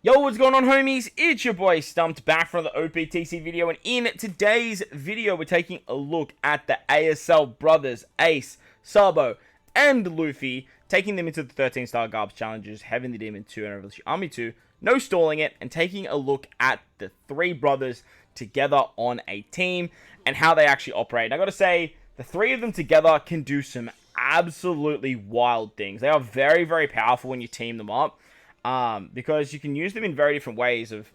Yo, what's going on, homies? It's your boy Stumped back from the OPTC video, and in today's video, we're taking a look at the ASL brothers, Ace, SABO, and Luffy, taking them into the 13-star Garbs challenges, Heavenly Demon 2 and Revolution Army 2, no stalling it, and taking a look at the three brothers together on a team, and how they actually operate. And I gotta say, the three of them together can do some absolutely wild things. They are very, very powerful when you team them up. Because you can use them in very different ways of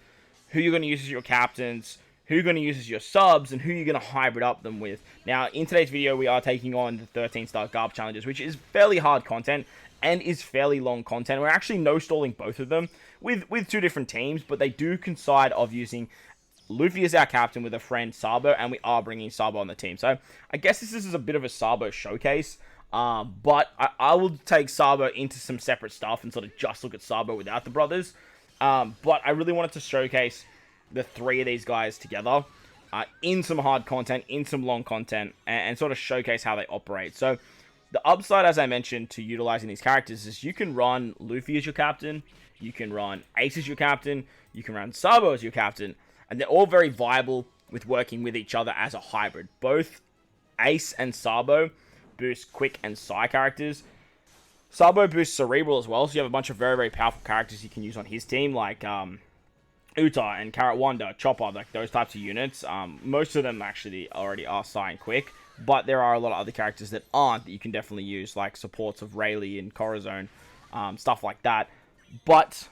who you're going to use as your captains, who you're going to use as your subs, and who you're going to hybrid up them with. Now, in today's video, we are taking on the 13-star Garb challenges, which is fairly hard content and is fairly long content. We're actually no-stalling both of them with two different teams, but they do coincide of using Luffy as our captain with a friend SABO, and we are bringing SABO on the team. So, I guess this is a bit of a SABO showcase. But I will take SABO into some separate stuff and sort of just look at SABO without the brothers. But I really wanted to showcase the three of these guys together in some hard content, in some long content, and sort of showcase how they operate. So the upside, as I mentioned, to utilizing these characters is you can run Luffy as your captain, you can run Ace as your captain, you can run SABO as your captain, and they're all very viable with working with each other as a hybrid. Both Ace and SABO boost quick and psi characters. SABO boosts cerebral as well, so you have a bunch of very, very powerful characters you can use on his team, like Uta and Carrot Wonder, Chopper, like those types of units. Most of them actually already are psi and quick, but there are a lot of other characters that aren't that you can definitely use, like supports of Rayleigh and Corazon, stuff like that. But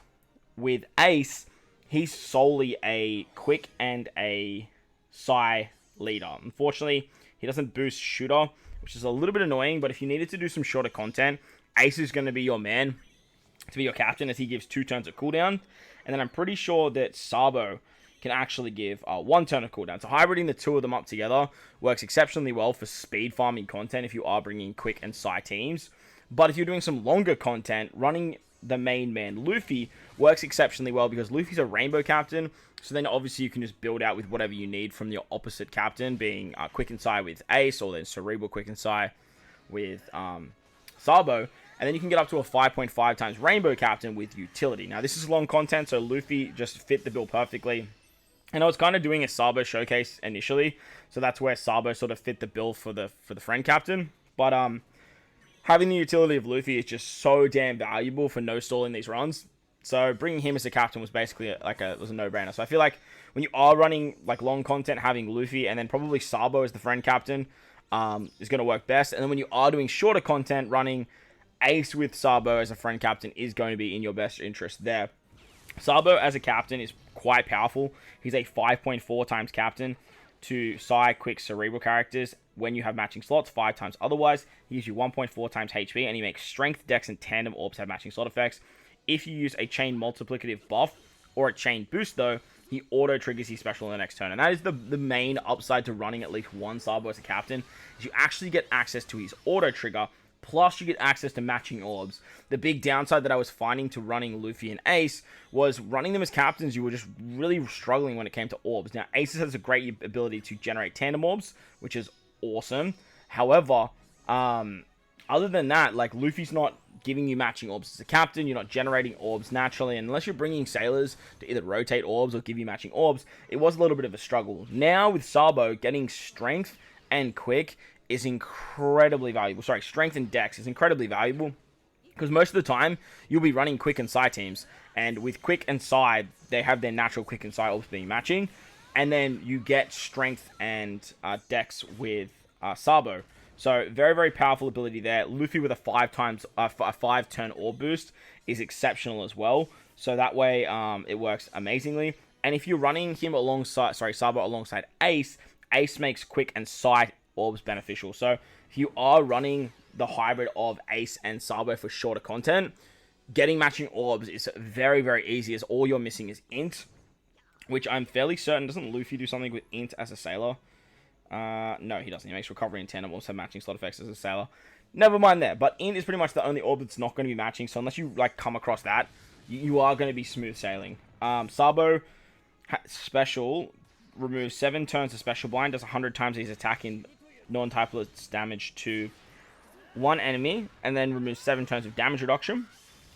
with Ace, he's solely a quick and a psi leader. Unfortunately, he doesn't boost shooter, which is a little bit annoying, but if you needed to do some shorter content, Ace is going to be your man to be your captain, as he gives 2 turns of cooldown. And then I'm pretty sure that SABO can actually give 1 turn of cooldown. So hybriding the two of them up together works exceptionally well for speed farming content if you are bringing quick and psi teams. But if you're doing some longer content, running the main man Luffy works exceptionally well because Luffy's a rainbow captain, so then obviously you can just build out with whatever you need from your opposite captain, being quick and psi with Ace, or then cerebral quick and psi with SABO, and then you can get up to a 5.5 times rainbow captain with utility. Now this is long content, so Luffy just fit the bill perfectly. And I was kind of doing a SABO showcase initially, so that's where SABO sort of fit the bill for the friend captain, but having the utility of Luffy is just so damn valuable for no-stalling these runs. So bringing him as a captain was basically was a no-brainer. So I feel like when you are running like long content, having Luffy and then probably SABO as the friend captain is going to work best. And then when you are doing shorter content, running Ace with SABO as a friend captain is going to be in your best interest there. SABO as a captain is quite powerful. He's a 5.4 times captain to psi, quick, cerebral characters when you have matching slots, 5 times otherwise. He gives you 1.4 times HP, and he makes strength, dex, and tandem orbs have matching slot effects. If you use a chain multiplicative buff or a chain boost, though, he auto triggers his special on the next turn. And that is the main upside to running at least one SABO as a captain, is you actually get access to his auto trigger, plus you get access to matching orbs. The big downside that I was finding to running Luffy and Ace was running them as captains, you were just really struggling when it came to orbs. Now, Ace has a great ability to generate tandem orbs, which is awesome. However, other than that, like, Luffy's not giving you matching orbs as a captain. You're not generating orbs naturally, and unless you're bringing sailors to either rotate orbs or give you matching orbs, it was a little bit of a struggle. Now, with SABO, getting strength and quick is incredibly valuable. Sorry, strength and dex is incredibly valuable, because most of the time, you'll be running quick and psi teams, and with quick and psi, they have their natural quick and psi orbs being matching, and then you get strength and dex with SABO. So, very, very powerful ability there. Luffy with a 5 turn orb boost is exceptional as well. So that way, it works amazingly. And if you're running him alongside, SABO alongside Ace, Ace makes quick and psi orbs beneficial. So, if you are running the hybrid of Ace and SABO for shorter content, getting matching orbs is very, very easy, as all you're missing is int, which I'm fairly certain, doesn't Luffy do something with int as a sailor? No, he doesn't. He makes recovery and tandem also matching slot effects as a sailor. Never mind there. But int is pretty much the only orb that's not going to be matching. So unless you like come across that, you are going to be smooth sailing. SABO special removes 7 turns of special blind, does 100 times his attack in non-typeless damage to one enemy, and then removes 7 turns of damage reduction.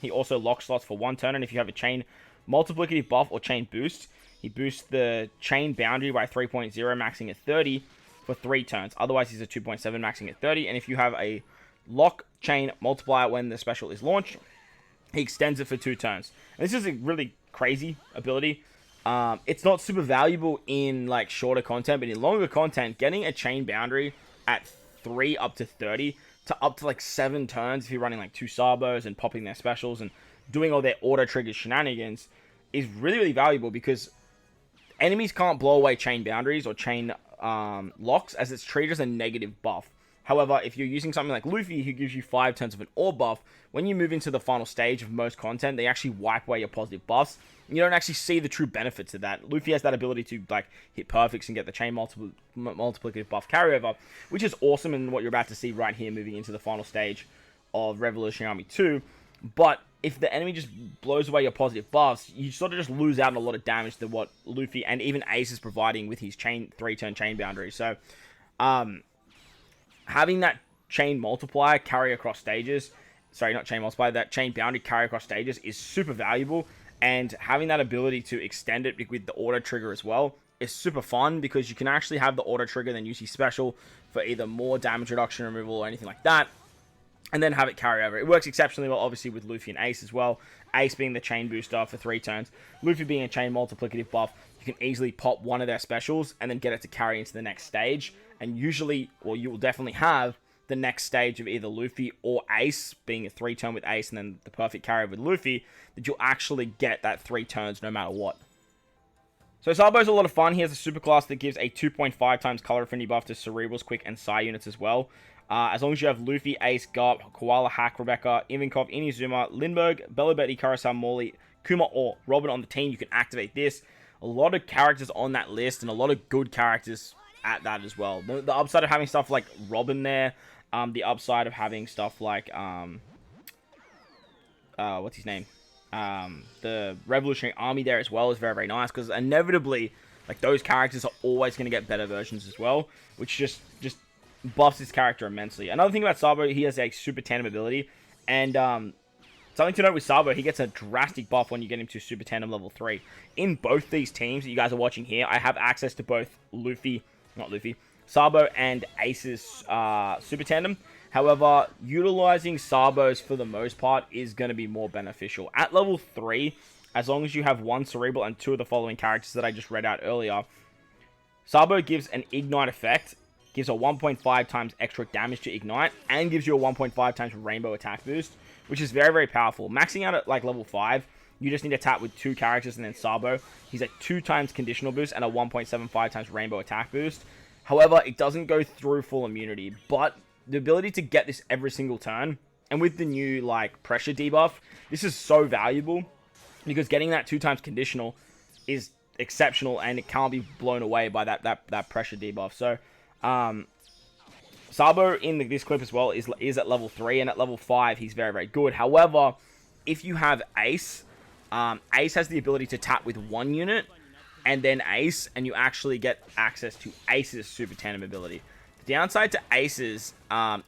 He also locks slots for 1 turn, and if you have a chain multiplicative buff or chain boost. He boosts the chain boundary by 3.0, maxing at 30 for 3 turns. Otherwise, he's a 2.7, maxing at 30. And if you have a lock chain multiplier when the special is launched, he extends it for 2 turns. And this is a really crazy ability. It's not super valuable in like shorter content, but in longer content, getting a chain boundary at 3 up to 30 to up to like 7 turns if you're running like 2 SABOs and popping their specials and doing all their auto trigger shenanigans is really, really valuable, because enemies can't blow away chain boundaries or chain locks, as it's treated as a negative buff. However, if you're using something like Luffy, who gives you 5 turns of an orb buff, when you move into the final stage of most content, they actually wipe away your positive buffs. You don't actually see the true benefits of that. Luffy has that ability to like hit perfects and get the chain multiplicative buff carryover, which is awesome, and what you're about to see right here moving into the final stage of Revolutionary Army 2. But if the enemy just blows away your positive buffs, you sort of just lose out on a lot of damage to what Luffy and even Ace is providing with his 3-turn chain boundary. So, having that chain multiplier carry across stages, sorry, not chain multiplier, that chain boundary carry across stages is super valuable, and having that ability to extend it with the auto trigger as well is super fun, because you can actually have the auto trigger, then use his special for either more damage reduction, removal, or anything like that, and then have it carry over. It works exceptionally well, obviously, with Luffy and Ace as well. Ace being the chain booster for 3 turns, Luffy being a chain multiplicative buff. You can easily pop one of their specials and then get it to carry into the next stage. And usually, well, you will definitely have the next stage of either Luffy or Ace, being a 3-turn with Ace and then the perfect carry with Luffy, that you'll actually get that 3 turns no matter what. So SABO's a lot of fun. He has a super class that gives a 2.5 times color affinity buff to Cerebrals, Quick, and Psy units as well. As long as you have Luffy, Ace, Garp, Koala, Hack, Rebecca, Ivankov, Inazuma, Lindbergh, Bella Betty, Kurosawa, Morley, Kuma, or Robin on the team, you can activate this. A lot of characters on that list, and a lot of good characters at that as well. The upside of having stuff like Robin there, the upside of having stuff like, what's his name? The Revolutionary Army there as well is very, very nice, because inevitably, like, those characters are always going to get better versions as well, which just buffs his character immensely. Another thing about SABO, he has a super tandem ability, and something to note with SABO, he gets a drastic buff when you get him to super tandem level 3. In both these teams that you guys are watching here, I have access to both SABO and Ace's super tandem. However, utilizing SABO's for the most part is going to be more beneficial. At level 3, as long as you have 1 Cerebral and 2 of the following characters that I just read out earlier, SABO gives an Ignite effect, gives a 1.5 times extra damage to Ignite, and gives you a 1.5 times Rainbow attack boost, which is very, very powerful. Maxing out at like level 5, you just need to tap with 2 characters and then SABO. He's a 2 times conditional boost and a 1.75 times Rainbow attack boost. However, it doesn't go through full immunity, but the ability to get this every single turn, and with the new like pressure debuff, this is so valuable, because getting that 2 times conditional is exceptional, and it can't be blown away by that pressure debuff. So SABO in this clip as well is at level 3, and at level 5 he's very, very good. However, if you have Ace, Ace has the ability to tap with 1 unit and then Ace, and you actually get access to Ace's super tandem ability. The downside to Ace's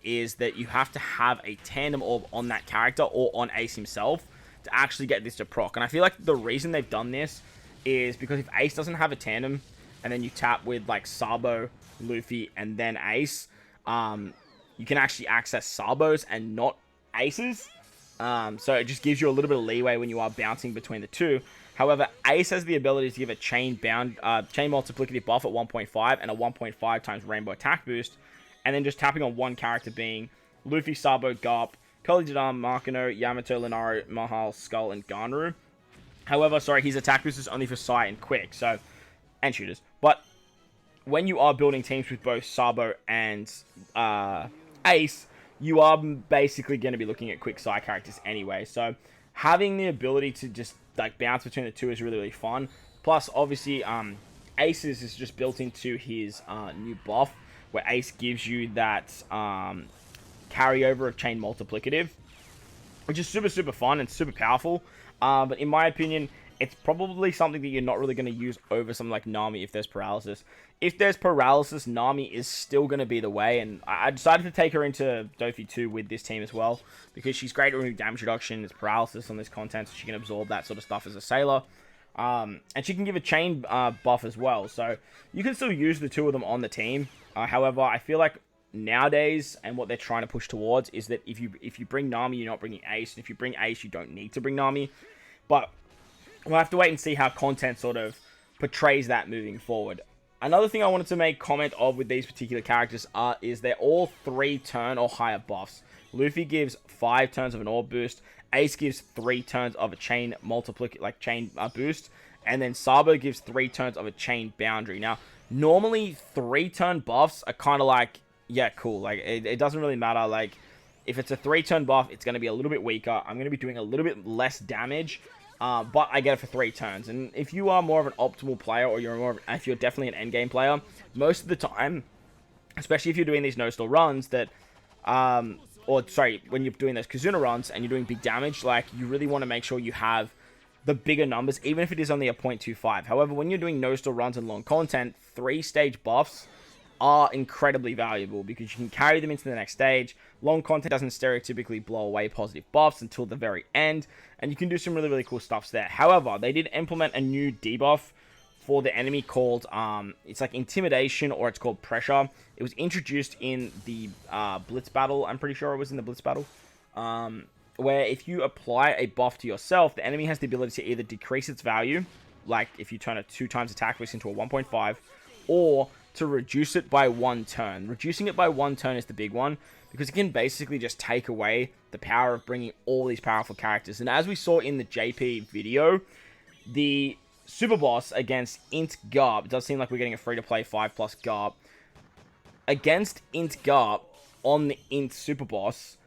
is that you have to have a tandem orb on that character or on Ace himself to actually get this to proc. And I feel like the reason they've done this is because if Ace doesn't have a tandem, and then you tap with like SABO, Luffy, and then Ace, you can actually access SABO's and not Ace's. So it just gives you a little bit of leeway when you are bouncing between the two. However, Ace has the ability to give a chain multiplicative buff at 1.5 and a 1.5 times Rainbow attack boost, and then just tapping on one character being Luffy, SABO, Garp, Curly Jadam, Markino, Yamato, Linaro, Mahal, Skull, and Ganru. However, sorry, his attack boost is only for Psy and Quick, so, and shooters. But when you are building teams with both SABO and Ace, you are basically going to be looking at quick Psy characters anyway. So having the ability to just like bounce between the two is really, really fun. Plus, obviously, Ace's is just built into his new buff, where Ace gives you that carryover of chain multiplicative, which is super, super fun and super powerful. But in my opinion, it's probably something that you're not really going to use over something like Nami if there's paralysis. If there's paralysis, Nami is still going to be the way, and I decided to take her into Dofi 2 with this team as well, because she's great at removing damage reduction, there's paralysis on this content, so she can absorb that sort of stuff as a sailor. And she can give a chain buff as well, so you can still use the two of them on the team. However, I feel like nowadays, and what they're trying to push towards, is that if you bring Nami, you're not bringing Ace, and if you bring Ace, you don't need to bring Nami. But we'll have to wait and see how content sort of portrays that moving forward. Another thing I wanted to make comment of with these particular characters is they're all 3 turn or higher buffs. Luffy gives 5 turns of an orb boost, Ace gives 3 turns of a chain boost, and then SABO gives 3 turns of a chain boundary. Now, normally 3 turn buffs are kind of like, yeah, cool. Like, it doesn't really matter. Like, if it's a 3 turn buff, it's going to be a little bit weaker. I'm going to be doing a little bit less damage, but I get it for 3 turns. And if you are more of an optimal player, or if you're definitely an endgame player, most of the time, especially if you're doing these no-stall runs that, when you're doing those Kazuna runs and you're doing big damage, like, you really want to make sure you have the bigger numbers, even if it is only a 0.25. However, when you're doing no-stall runs and long content, 3-stage buffs are incredibly valuable, because you can carry them into the next stage. Long content doesn't stereotypically blow away positive buffs until the very end, and you can do some really, really cool stuffs there. However, they did implement a new debuff for the enemy called, it's like Intimidation, or it's called Pressure. It was introduced in the Blitz Battle, I'm pretty sure it was in the Blitz Battle, where if you apply a buff to yourself, the enemy has the ability to either decrease its value, like if you turn a 2x attack boost into a 1.5, or to reduce it by 1 turn. Reducing it by 1 turn is the big one, because it can basically just take away the power of bringing all these powerful characters. And as we saw in the JP video, the Super Boss against Int Garp, it does seem like we're getting a free-to-play 5+ Garp. Against Int Garp on the Int Super Boss,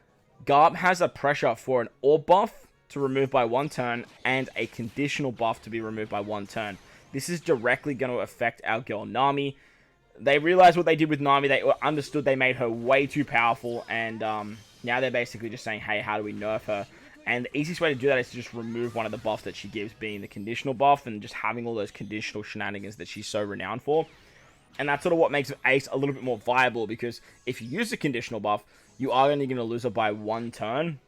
Garp has a pressure for an orb buff to remove by 1 turn, and a conditional buff to be removed by 1 turn. This is directly going to affect our girl Nami. They realized what they did with Nami. They understood they made her way too powerful, and now they're basically just saying, hey, how do we nerf her? And the easiest way to do that is to just remove one of the buffs that she gives, being the conditional buff, and just having all those conditional shenanigans that she's so renowned for. And that's sort of what makes Ace a little bit more viable, because if you use the conditional buff, you are only going to lose it by 1 turn.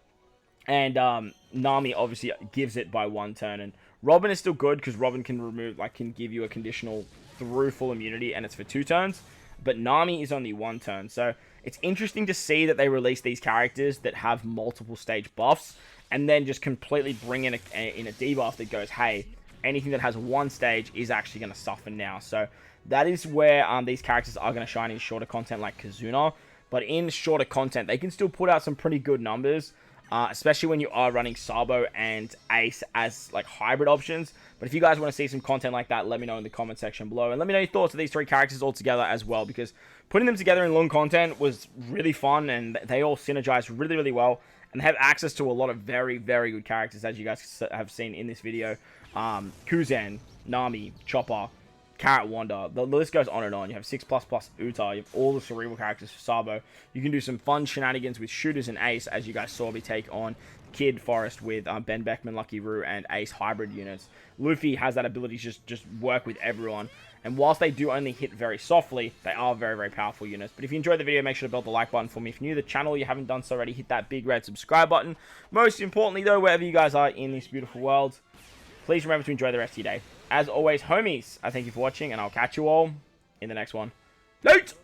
And Nami obviously gives it by 1 turn. And Robin is still good, because Robin can give you a conditional through full immunity, and it's for 2 turns. But Nami is only 1 turn. So it's interesting to see that they release these characters that have multiple stage buffs, and then just completely bring in a debuff that goes, hey, anything that has 1 stage is actually going to suffer now. So that is where these characters are going to shine in shorter content like Kazuna. But in shorter content, they can still put out some pretty good numbers, especially when you are running SABO and Ace as like hybrid options. But if you guys want to see some content like that, let me know in the comment section below. And let me know your thoughts of these 3 characters all together as well, because putting them together in long content was really fun, and they all synergize really, really well. And they have access to a lot of very, very good characters, as you guys have seen in this video. Kuzen, Nami, Chopper, Carrot Wanda. The list goes on and on. You have 6++ Uta. You have all the cerebral characters for SABO. You can do some fun shenanigans with shooters and Ace, as you guys saw me take on Kid Forest with Ben Beckman, Lucky Roo, and Ace hybrid units. Luffy has that ability to just work with everyone. And whilst they do only hit very softly, they are very, very powerful units. But if you enjoyed the video, make sure to belt the like button for me. If you're new to the channel, you haven't done so already, hit that big red subscribe button. Most importantly, though, wherever you guys are in this beautiful world, please remember to enjoy the rest of your day. As always, homies, I thank you for watching, and I'll catch you all in the next one. Late!